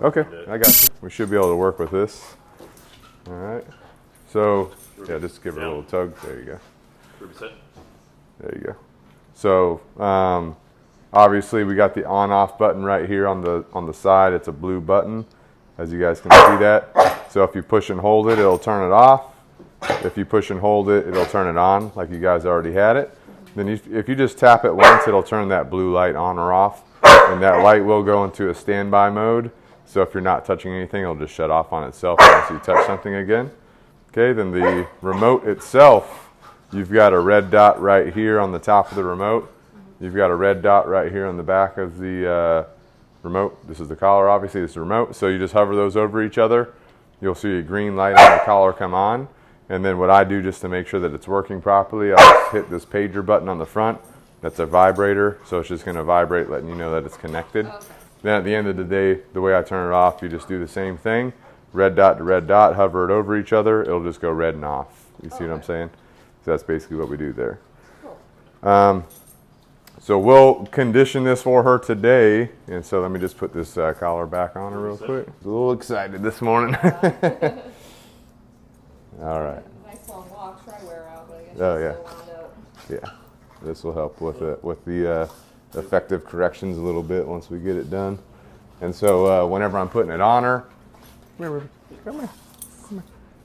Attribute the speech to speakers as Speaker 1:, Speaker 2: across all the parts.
Speaker 1: Okay, I got you. We should be able to work with this. All right. So, yeah, just give it a little tug. There you go. There you go. So, obviously we got the on-off button right here on the side. It's a blue button, as you guys can see that. So if you push and hold it, it'll turn it off. If you push and hold it, it'll turn it on, like you guys already had it. Then if you just tap it once, it'll turn that blue light on or off, and that light will go into a standby mode. So if you're not touching anything, it'll just shut off on itself once you touch something again. Okay, then the remote itself, you've got a red dot right here on the top of the remote. You've got a red dot right here on the back of the remote. This is the collar, obviously. This is the remote. So you just hover those over each other. You'll see a green light on the collar come on. And then what I do just to make sure that it's working properly, I'll just hit this pager button on the front. That's a vibrator, so it's just going to vibrate, letting you know that it's connected. Okay. Then at the end of the day, the way I turn it off, you just do the same thing. Red dot to red dot, hover it over each other. It'll just go red and off. You see what I'm saying? So that's basically what we do there. Cool. So we'll condition this for her today. And so let me just put this collar back on her real quick. A little excited this morning. All right.
Speaker 2: Nice long walk. Try to wear out, but I guess
Speaker 1: oh,
Speaker 2: yeah.
Speaker 1: Still wound up. Yeah. This will help with the effective corrections a little bit once we get it done. And so whenever I'm putting it on her, come here.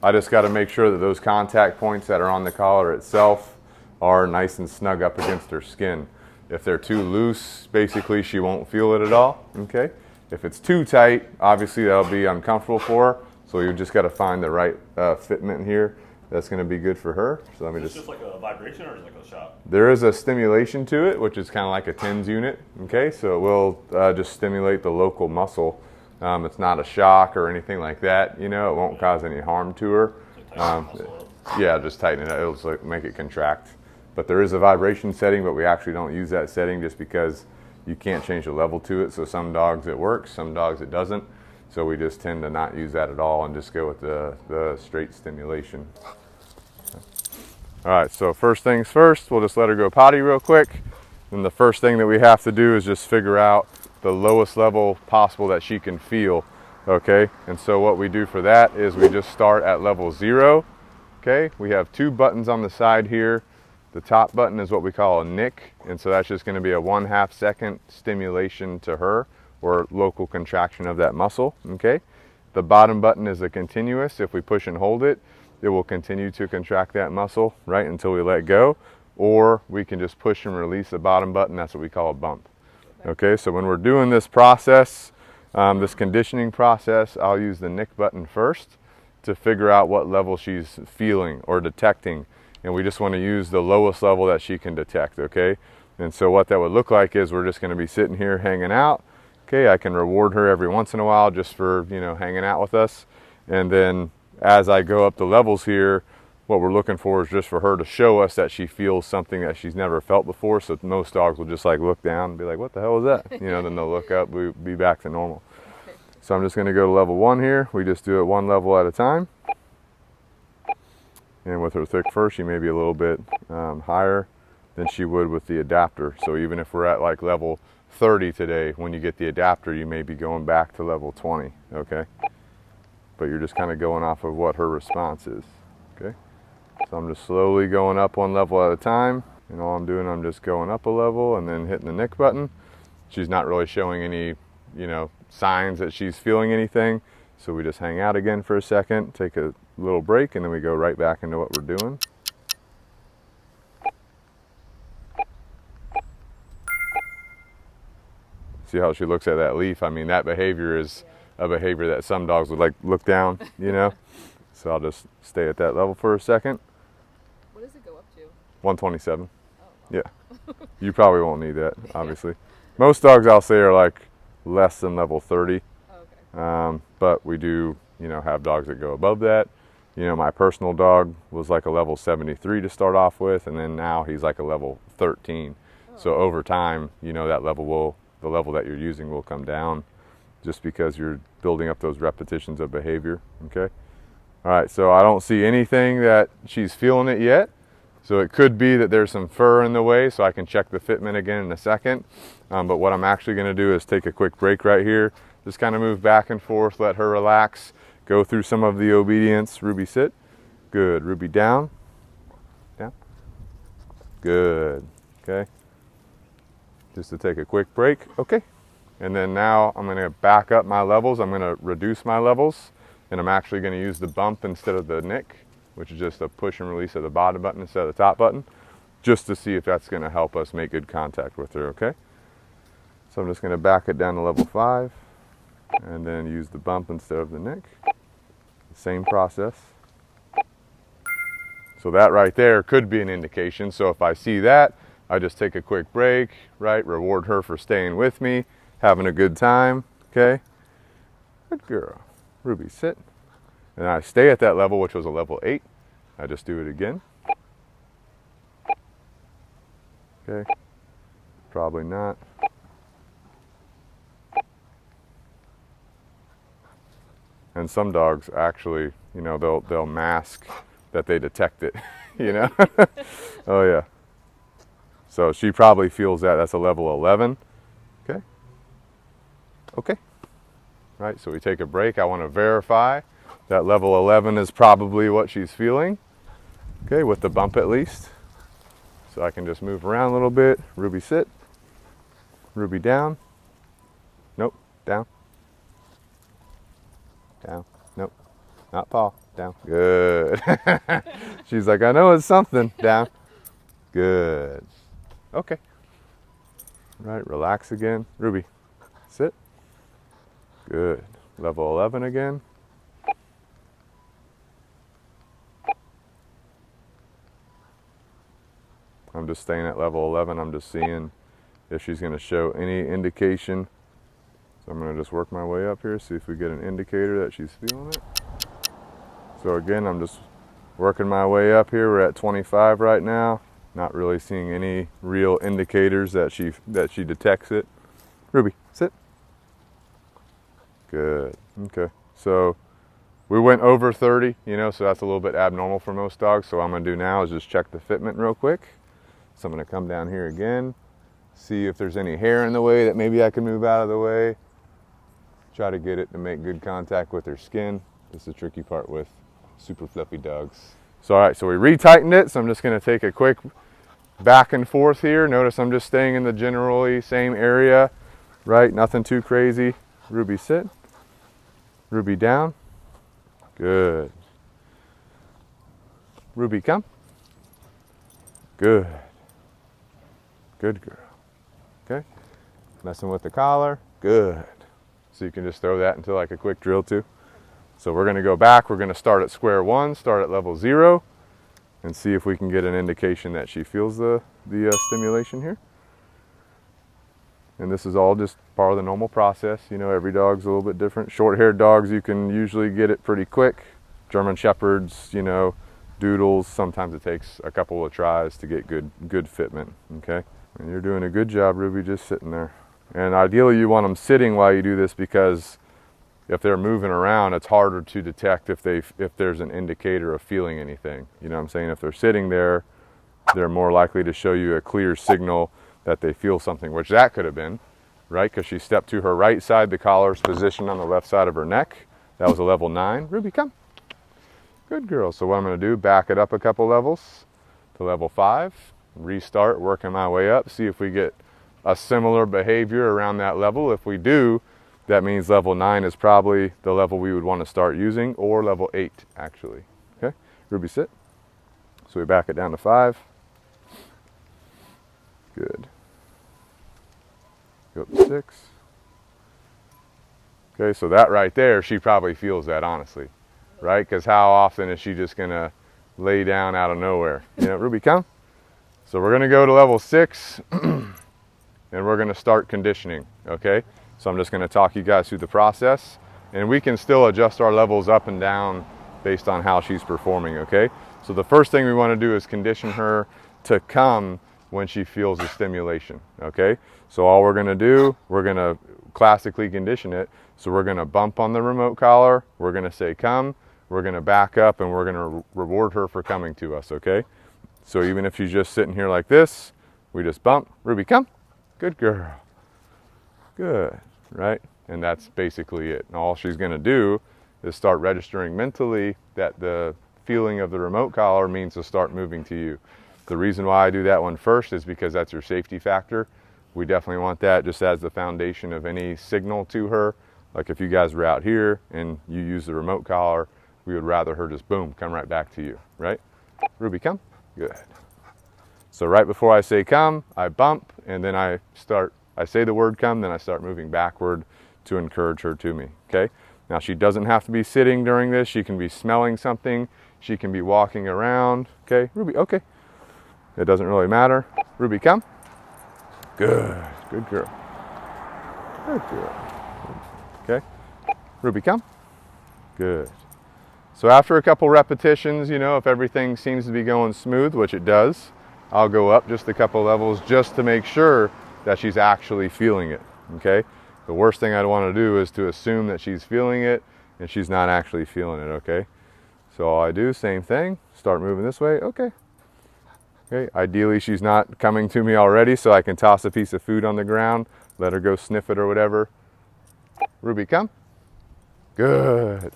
Speaker 1: I just got to make sure that those contact points that are on the collar itself are nice and snug up against her skin. If they're too loose, basically she won't feel it at all. Okay. If it's too tight, obviously that'll be uncomfortable for her. So you just got to find the right fitment here that's going to be good for her. So let me
Speaker 3: just like a vibration or is it like a shot?
Speaker 1: There is a stimulation to it, which is kind of like a TENS unit. Okay, so it will just stimulate the local muscle. It's not a shock or anything like that. You know, it won't cause any harm to her. Yeah, just tighten it up. It'll like make it contract. But there is a vibration setting, but we actually don't use that setting just because you can't change the level to it. So some dogs it works, some dogs it doesn't. So we just tend to not use that at all and just go with the straight stimulation. All right, so first things first, we'll just let her go potty real quick. And the first thing that we have to do is just figure out the lowest level possible that she can feel, okay? And so what we do for that is we just start at level 0, okay? We have 2 buttons on the side here. The top button is what we call a nick, and so that's just gonna be a 1/2 second stimulation to her, or local contraction of that muscle, okay? The bottom button is a continuous. If we push and hold it, it will continue to contract that muscle, right, until we let go. Or we can just push and release the bottom button. That's what we call a bump. Okay, so when we're doing this process, this conditioning process, I'll use the nick button first to figure out what level she's feeling or detecting. And we just want to use the lowest level that she can detect, okay? And so what that would look like is we're just going to be sitting here hanging out. Okay, I can reward her every once in a while just for, you know, hanging out with us. And then as I go up the levels here, what we're looking for is just for her to show us that she feels something that she's never felt before. So most dogs will just like look down and be like, what the hell is that? You know, then they'll look up, we'll be back to normal. Okay. So I'm just going to go to level 1 here. We just do it 1 level at a time. And with her thick fur, she may be a little bit higher than she would with the adapter. So even if we're at like level 30 today, when you get the adapter, you may be going back to level 20, okay? But you're just kind of going off of what her response is, okay? So I'm just slowly going up 1 level at a time, and all I'm doing, I'm just going up a level and then hitting the nick button. She's not really showing any, you know, signs that she's feeling anything, so we just hang out again for a second, take a little break, and then we go right back into what we're doing. See how she looks at that leaf? I mean, that behavior is a behavior that some dogs would like look down, you know? So I'll just stay at that level for a second.
Speaker 2: What does it go up to?
Speaker 1: 127.
Speaker 2: Oh, wow.
Speaker 1: Yeah. You probably won't need that, obviously. Most dogs I'll say are like less than level 30.
Speaker 2: Oh, okay.
Speaker 1: But we do, you know, have dogs that go above that. You know, my personal dog was like a level 73 to start off with, and then now he's like a level 13. Oh. So over time, you know, that level will, the level that you're using will come down just because you're building up those repetitions of behavior, okay? All right, so I don't see anything that she's feeling it yet. So it could be that there's some fur in the way, so I can check the fitment again in a second. But what I'm actually gonna do is take a quick break right here, Just kind of move back and forth, let her relax, go through some of the obedience. Ruby, sit. Good. Ruby, down. Down. Good. Okay. Just to take a quick break. Okay. And then now I'm going to back up my levels. I'm going to reduce my levels, and I'm actually going to use the bump instead of the nick, which is just a push and release of the bottom button instead of the top button, just to see if that's going to help us make good contact with her, okay? So I'm just going to back it down to level 5, and then use the bump instead of the nick. Same process. So that right there could be an indication. So if I see that, I just take a quick break, right? Reward her for staying with me, having a good time, okay? Good girl. Ruby, sit. And I stay at that level, which was a level 8. I just do it again. Okay. Probably not. And some dogs actually, you know, they'll mask that they detect it, you know? Oh yeah. So she probably feels that. That's a level 11. Okay. Okay. Right, so we take a break. I want to verify that level 11 is probably what she's feeling. Okay, with the bump at least. So I can just move around a little bit. Ruby, sit. Ruby, down. Nope, down. Down. Nope, not paw. Down. Good. She's like, I know it's something. Down. Good. Okay. Right, relax again. Ruby, sit. Good. Level 11 again. I'm just staying at level 11. I'm just seeing if she's going to show any indication. So I'm going to just work my way up here, see if we get an indicator that she's feeling it. So again, I'm just working my way up here. We're at 25 right now. Not really seeing any real indicators that she detects it. Ruby, sit. Good. Okay. So we went over 30, you know, so that's a little bit abnormal for most dogs. So what I'm going to do now is just check the fitment real quick. So I'm going to come down here again, see if there's any hair in the way that maybe I can move out of the way. Try to get it to make good contact with her skin. That's the tricky part with super fluffy dogs. So all right, so we retightened it. So I'm just going to take a quick back and forth here. Notice I'm just staying in the generally same area, right? Nothing too crazy. Ruby, sit. Ruby, down. Good. Ruby, come. Good. Good girl. Okay. Messing with the collar. Good. So you can just throw that into like a quick drill too. So we're going to go back. We're going to start at square one, start at level 0, and see if we can get an indication that she feels the stimulation here. And this is all just part of the normal process. You know, every dog's a little bit different. Short-haired dogs, you can usually get it pretty quick. German Shepherds, you know, Doodles, sometimes it takes a couple of tries to get good fitment, okay? And you're doing a good job, Ruby, just sitting there. And ideally you want them sitting while you do this, because if they're moving around, it's harder to detect if there's an indicator of feeling anything. You know what I'm saying? If they're sitting there, they're more likely to show you a clear signal that they feel something, which that could have been, right? Because she stepped to her right side, the collar's positioned on the left side of her neck. That was a level 9. Ruby, come. Good girl. So what I'm going to do, back it up a couple levels to level 5, restart, working my way up, see if we get a similar behavior around that level. If we do, that means level 9 is probably the level we would want to start using, or level 8 actually. Okay, Ruby, sit. So we back it down to 5. Good. Go up to 6. Okay, so that right there, she probably feels that, honestly, right? Because how often is she just gonna lay down out of nowhere? You know, Ruby, come. So we're gonna go to level 6, and we're gonna start conditioning, okay? So I'm just gonna talk you guys through the process, and we can still adjust our levels up and down based on how she's performing, okay? So the first thing we wanna do is condition her to come when she feels the stimulation, okay? So all we're gonna do, we're gonna classically condition it. So we're gonna bump on the remote collar, we're gonna say come, we're gonna back up, and we're gonna reward her for coming to us, okay? So even if she's just sitting here like this, we just bump, Ruby, come. Good girl. Good, right? And that's basically it. And all she's going to do is start registering mentally that the feeling of the remote collar means to start moving to you. The reason why I do that one first is because that's your safety factor. We definitely want that just as the foundation of any signal to her. Like if you guys were out here and you use the remote collar, we would rather her just boom, come right back to you, right? Ruby, come. Good. So right before I say come, I bump, and then I say the word come, then I start moving backward to encourage her to me, okay? Now she doesn't have to be sitting during this. She can be smelling something. She can be walking around, okay? Ruby, okay. It doesn't really matter. Ruby, come. Good, good girl. Good girl. Okay, Ruby, come. Good. So after a couple repetitions, you know, if everything seems to be going smooth, which it does, I'll go up just a couple levels just to make sure that she's actually feeling it, okay? The worst thing I'd want to do is to assume that she's feeling it and she's not actually feeling it, okay? So all I do, same thing, start moving this way, okay. Okay, ideally she's not coming to me already, so I can toss a piece of food on the ground, let her go sniff it or whatever. Ruby, come. Good.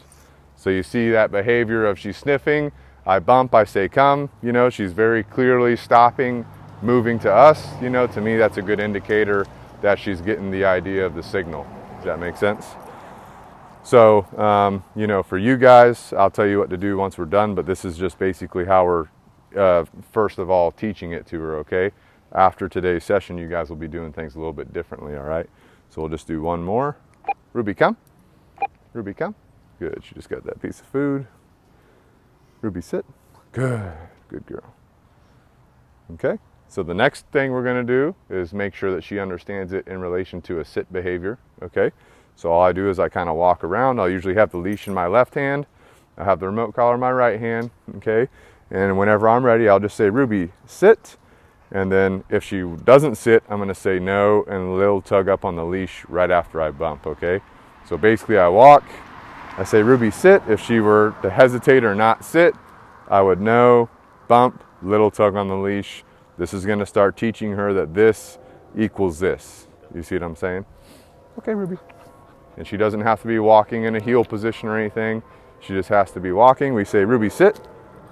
Speaker 1: So you see that behavior of she's sniffing, I bump, I say come, you know, she's very clearly stopping, moving to us, you know, to me that's a good indicator that she's getting the idea of the signal. Does that make sense? So, you know, for you guys, I'll tell you what to do once we're done, but this is just basically how we're, first of all, teaching it to her, okay? After today's session, you guys will be doing things a little bit differently, all right? So we'll just do one more. Ruby, come. Ruby, come. Good, she just got that piece of food. Ruby, sit. Good, good girl. Okay, so the next thing we're gonna do is make sure that she understands it in relation to a sit behavior, okay? So all I do is I kind of walk around. I'll usually have the leash in my left hand. I have the remote collar in my right hand, okay? And whenever I'm ready, I'll just say, Ruby, sit. And then if she doesn't sit, I'm gonna say no and a little tug up on the leash right after I bump, okay? So basically I walk, I say, Ruby, sit. If she were to hesitate or not sit, I would no, bump, little tug on the leash. This is gonna start teaching her that this equals this. You see what I'm saying? Okay, Ruby. And she doesn't have to be walking in a heel position or anything. She just has to be walking. We say, Ruby, sit.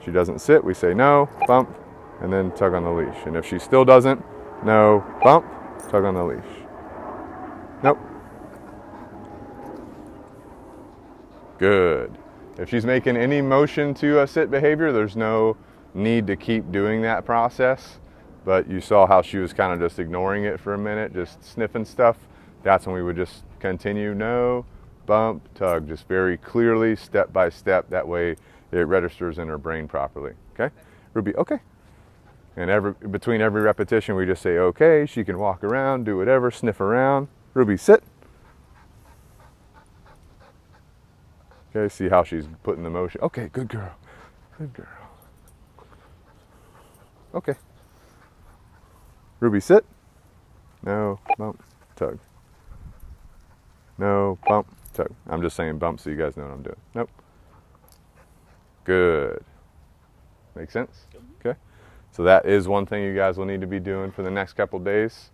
Speaker 1: She doesn't sit, we say no, bump, and then tug on the leash. And if she still doesn't, no, bump, tug on the leash. Nope. Good. If she's making any motion to a sit behavior, there's no need to keep doing that process. But you saw how she was kind of just ignoring it for a minute, just sniffing stuff. That's when we would just continue, no, bump, tug, just very clearly, step by step. That way it registers in her brain properly, okay? Ruby, okay. And between every repetition, we just say, okay, she can walk around, do whatever, sniff around. Ruby, sit. Okay, see how she's putting the motion. Okay, good girl, good girl. Okay. Ruby, sit. No, bump, tug. No, bump, tug. I'm just saying bump so you guys know what I'm doing. Nope. Good. Make sense? Okay. So that is one thing you guys will need to be doing for the next couple days.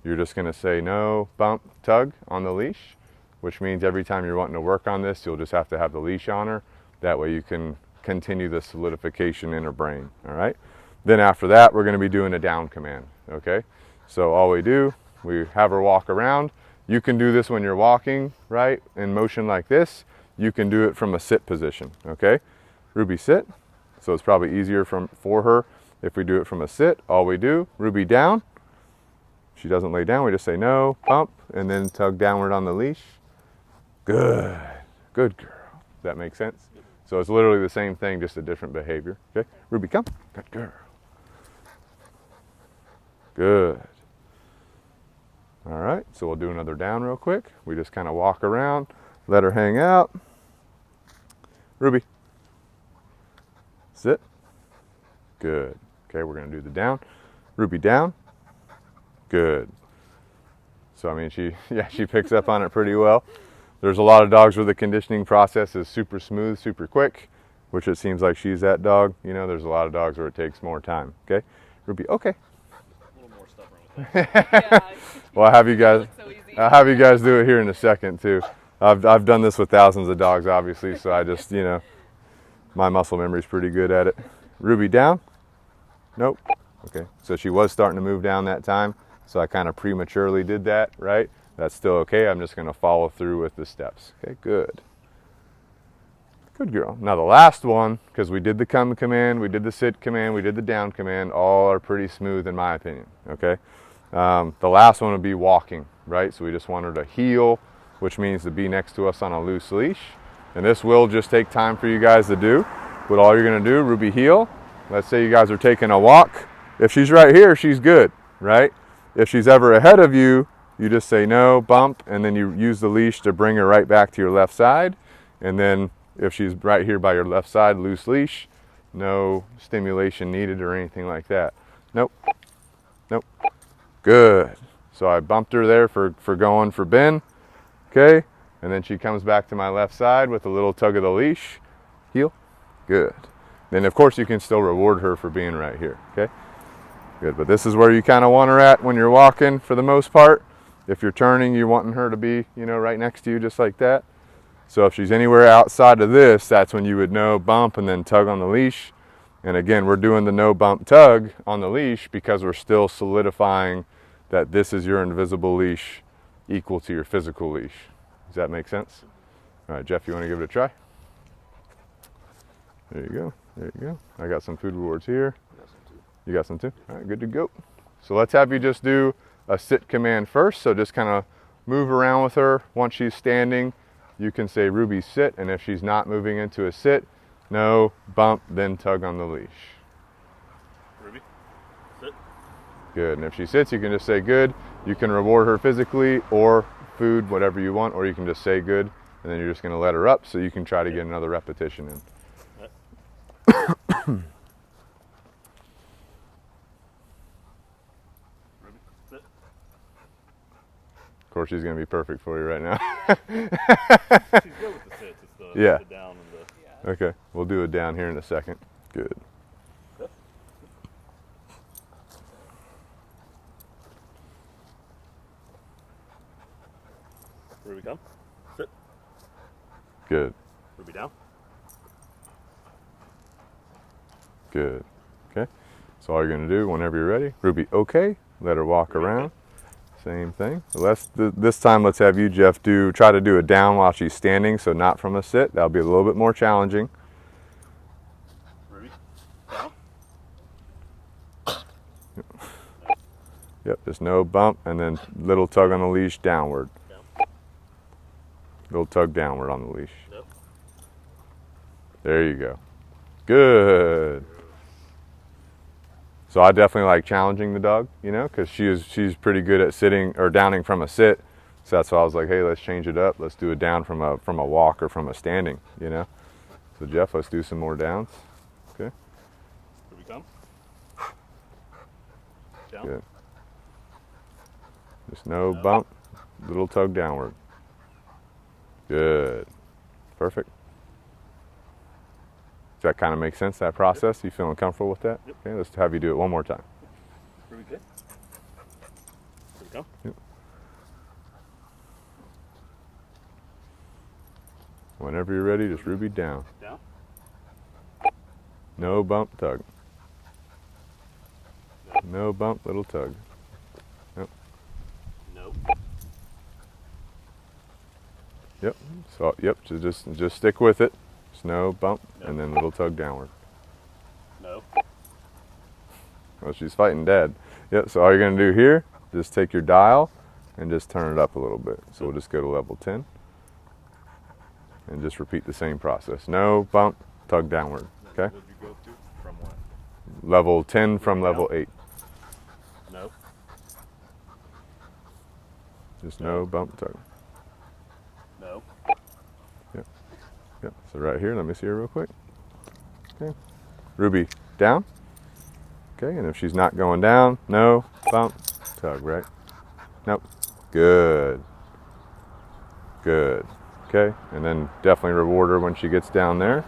Speaker 1: You're just going to say no, bump, tug on the leash, which means every time you're wanting to work on this, you'll just have to have the leash on her. That way you can continue the solidification in her brain, all right? Then after that, we're going to be doing a down command, okay? So all we do, we have her walk around. You can do this when you're walking, right, in motion like this. You can do it from a sit position, okay? Ruby, sit. So it's probably easier for her if we do it from a sit. All we do, Ruby, down. If she doesn't lay down, we just say no, bump, and then tug downward on the leash. Good, good girl. Does that make sense? So it's literally the same thing, just a different behavior, okay? Ruby, come. Good girl. Good. All right, so we'll do another down real quick. We just kind of walk around, let her hang out. Ruby, sit. Good. Okay, we're gonna do the down. Ruby, down. Good. So I mean, she picks up on it pretty well. There's a lot of dogs where the conditioning process is super smooth, super quick, which it seems like she's that dog. You know, there's a lot of dogs where it takes more time. Okay, Ruby, okay.
Speaker 3: A little more stubborn with that.
Speaker 2: Yeah,
Speaker 1: Well, I have you guys.
Speaker 2: looks so easy.
Speaker 1: I'll have you guys do it here in a second too. I've done this with thousands of dogs, obviously, so I just, you know, my muscle memory's pretty good at it. Ruby, down? Nope. Okay, so she was starting to move down that time, so I kind of prematurely did that, right? That's still okay. I'm just going to follow through with the steps. Okay, good. Good girl. Now the last one, because we did the come command, we did the sit command, we did the down command, all are pretty smooth in my opinion, okay? The last one would be walking, right? So we just want her to heel, which means to be next to us on a loose leash. And this will just take time for you guys to do. But all you're going to do, Ruby, heel. Let's say you guys are taking a walk. If she's right here, she's good, right? If she's ever ahead of you, you just say no, bump, and then you use the leash to bring her right back to your left side. And then if she's right here by your left side, loose leash, no stimulation needed or anything like that. Nope. Nope. Good. So I bumped her there for going for Ben. Okay. And then she comes back to my left side with a little tug of the leash. Heel. Good. Then of course you can still reward her for being right here. Okay. Good. But this is where you kind of want her at when you're walking for the most part. If you're turning, you're wanting her to be, you know, right next to you just like that. So if she's anywhere outside of this, that's when you would no bump and then tug on the leash. And again, we're doing the no bump tug on the leash because we're still solidifying that this is your invisible leash equal to your physical leash. Does that make sense? All right, Jeff, you want to give it a try? There you go. There you go. I got some food rewards here. You got some too? All right, good to go. So let's have you just do a sit command first. So just kind of move around with her. Once she's standing, you can say Ruby sit, and if she's not moving into a sit, no, bump, then tug on the leash.
Speaker 3: Ruby, sit.
Speaker 1: Good, and if she sits, you can just say good. You can reward her physically or food, whatever you want, or you can just say good, and then you're just gonna let her up so you can try to get another repetition in.
Speaker 3: Ruby, sit.
Speaker 1: Of course, she's gonna be perfect for you right now.
Speaker 3: She's good with the sits. It's the,
Speaker 1: Yeah.
Speaker 3: the down and the...
Speaker 2: Yeah.
Speaker 1: Okay, we'll do it down here in a second. Good.
Speaker 3: Ruby, come. Sit.
Speaker 1: Good.
Speaker 3: Ruby, down.
Speaker 1: Good. Okay. So all you're gonna do whenever you're ready, Ruby, okay. Let her walk
Speaker 3: Ruby,
Speaker 1: around.
Speaker 3: okay.
Speaker 1: Same thing. So this time let's have you, Jeff, try to do a down while she's standing, so not from a sit. That'll be a little bit more challenging.
Speaker 3: Ruby, down.
Speaker 1: Yep, just no bump, and then little tug on the leash downward.
Speaker 3: Down.
Speaker 1: Little tug downward on the leash.
Speaker 3: Yep.
Speaker 1: There you go. Good. So I definitely like challenging the dog, you know, because she's pretty good at sitting or downing from a sit. So that's why I was like, hey, let's change it up. Let's do a down from a walk or from a standing, you know. So Jeff, let's do some more downs. Okay.
Speaker 3: Ruby, come. Down.
Speaker 1: Good. Just no bump, little tug downward. Good. Perfect. Does that kind of make sense, that process? You feeling comfortable with that?
Speaker 3: Yep.
Speaker 1: Okay, let's have you do it one more time.
Speaker 3: Ruby, good. Ruby, come.
Speaker 1: Yep. Whenever you're ready, just Ruby down.
Speaker 3: Down.
Speaker 1: No bump, tug. No bump, little tug. Yep.
Speaker 3: No.
Speaker 1: Yep. So yep, so just stick with it. Just no bump, and then little tug downward.
Speaker 3: No.
Speaker 1: Well, she's fighting Dad. Yep. So all you're gonna do here, just take your dial and just turn it up a little bit. So we'll just go to level 10, and just repeat the same process. No bump, tug downward. Okay.
Speaker 3: What did you go to? From what?
Speaker 1: Level 10 from level 8.
Speaker 3: No.
Speaker 1: Just no bump, tug.
Speaker 3: No.
Speaker 1: Yep. So right here, let me see her real quick. Okay. Ruby, down. Okay, and if she's not going down, no, bump, tug, right? Nope. Good. Good. Okay, and then definitely reward her when she gets down there.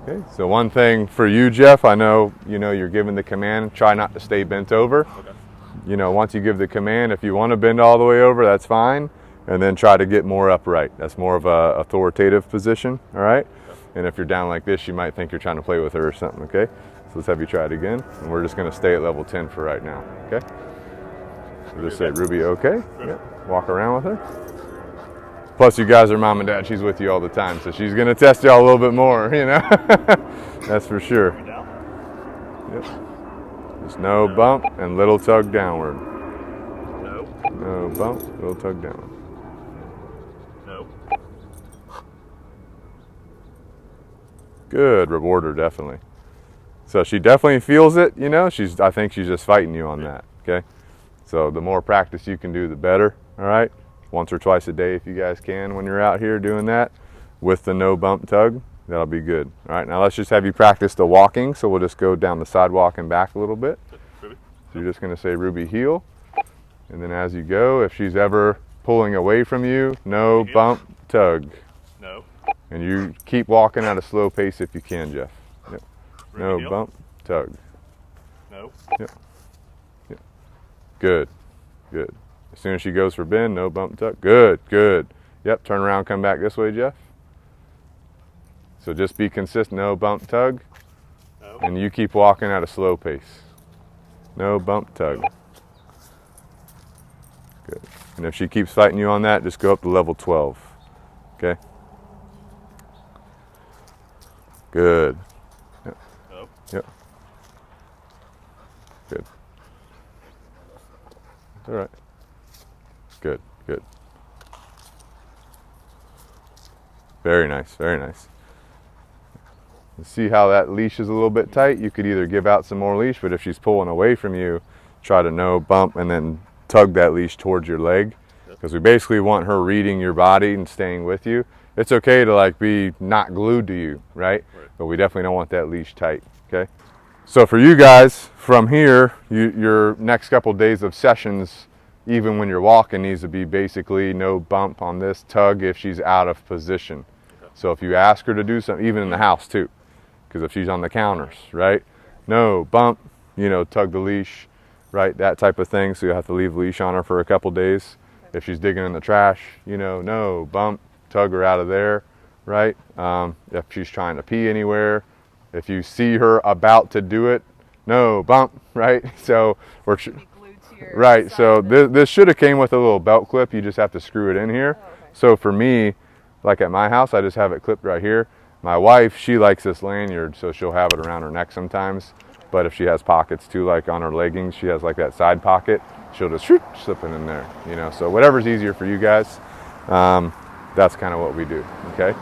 Speaker 1: Okay, so one thing for you, Jeff, I know, you know, you're given the command, try not to stay bent over.
Speaker 3: Okay.
Speaker 1: you know, once you give the command, if you want to bend all the way over, that's fine. And then try to get more upright. That's more of a authoritative position, all right? And if you're down like this, you might think you're trying to play with her or something, okay? So let's have you try it again. And we're just gonna stay at level 10 for right now, okay? So just say, Ruby, okay? Yeah. Walk around with her. Plus you guys are mom and dad, she's with you all the time, so she's gonna test y'all a little bit more, you know? That's for sure. Yep. Just no bump and little tug downward.
Speaker 3: No.
Speaker 1: No bump, little tug downward.
Speaker 3: No.
Speaker 1: Good, reward her definitely. So she definitely feels it, you know, I think she's just fighting you on that, okay? So the more practice you can do, the better, all right? Once or twice a day if you guys can when you're out here doing that with the no bump tug, that'll be good. All right, now let's just have you practice the walking. So we'll just go down the sidewalk and back a little bit.
Speaker 3: Ruby.
Speaker 1: So you're just gonna say, Ruby, heel. And then as you go, if she's ever pulling away from you, no bump tug.
Speaker 3: No.
Speaker 1: And you keep walking at a slow pace if you can, Jeff. Yep. No
Speaker 3: heel.
Speaker 1: bump tug.
Speaker 3: No.
Speaker 1: Yep. Yep. Good. Good. As soon as she goes for bend, no bump tug. Good. Good. Yep. Turn around, come back this way, Jeff. So just be consistent. No bump tug.
Speaker 3: No.
Speaker 1: And you keep walking at a slow pace. No bump tug. Good. And if she keeps fighting you on that, just go up to level 12. Okay? Good. Yep.
Speaker 3: No.
Speaker 1: Yep. Good. All right. Good. Good. Very nice. Very nice. See how that leash is a little bit tight? You could either give out some more leash, but if she's pulling away from you, try to no bump and then tug that leash towards your leg. Because we basically want her reading your body and staying with you. It's okay to like be not glued to you, right? But we definitely don't want that leash tight, okay? So for you guys, from here, your next couple days of sessions, even when you're walking, needs to be basically no bump on this tug if she's out of position. So if you ask her to do something, even in the house too, because if she's on the counters, right? No bump, you know, tug the leash, right? That type of thing. So you have to leave the leash on her for a couple days. If she's digging in the trash, you know, no bump, tug her out of there, right? If she's trying to pee anywhere, if you see her about to do it, no bump, right? So we're right. So this should have came with a little belt clip. You just have to screw it in here.
Speaker 2: Oh, okay.
Speaker 1: So for me, like at my house, I just have it clipped right here. My wife, she likes this lanyard, so she'll have it around her neck sometimes. But if she has pockets too, like on her leggings, she has like that side pocket, she'll just slip it in there, you know. So whatever's easier for you guys, that's kind of what we do, okay?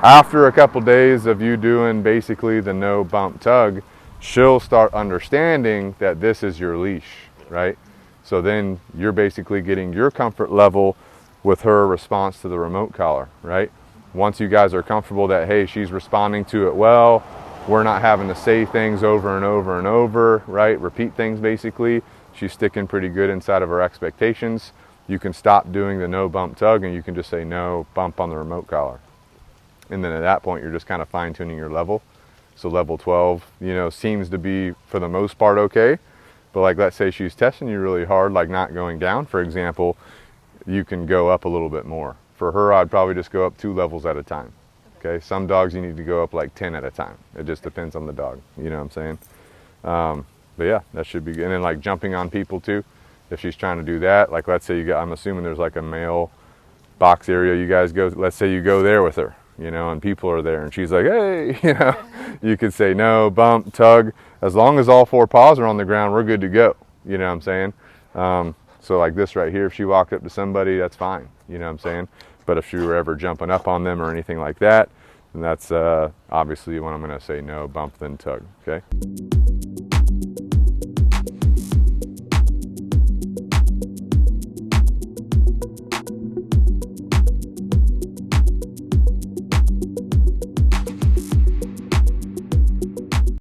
Speaker 1: After a couple days of you doing basically the no bump tug, she'll start understanding that this is your leash, right? So then you're basically getting your comfort level with her response to the remote collar, right? Once you guys are comfortable that, hey, she's responding to it well, we're not having to say things over and over and over, right? Repeat things basically. She's sticking pretty good inside of her expectations. You can stop doing the no bump tug and you can just say no bump on the remote collar. And then at that point, you're just kind of fine tuning your level. So level 12, you know, seems to be for the most part okay. But like, let's say she's testing you really hard, like not going down, for example, you can go up a little bit more. For her, I'd probably just go up 2 levels at a time. Okay, some dogs you need to go up like 10 at a time. It just depends on the dog, you know what I'm saying? But yeah, that should be good. And then like jumping on people too, if she's trying to do that, like let's say you got, I'm assuming there's like a male box area you guys go, let's say you go there with her, you know, and people are there and she's like, hey, you know, you could say no, bump, tug. As long as all 4 paws are on the ground, we're good to go, you know what I'm saying? So like this right here, if she walked up to somebody, that's fine, you know what I'm saying? But if you were ever jumping up on them or anything like that, then that's obviously when I'm gonna say no, bump, then tug, okay?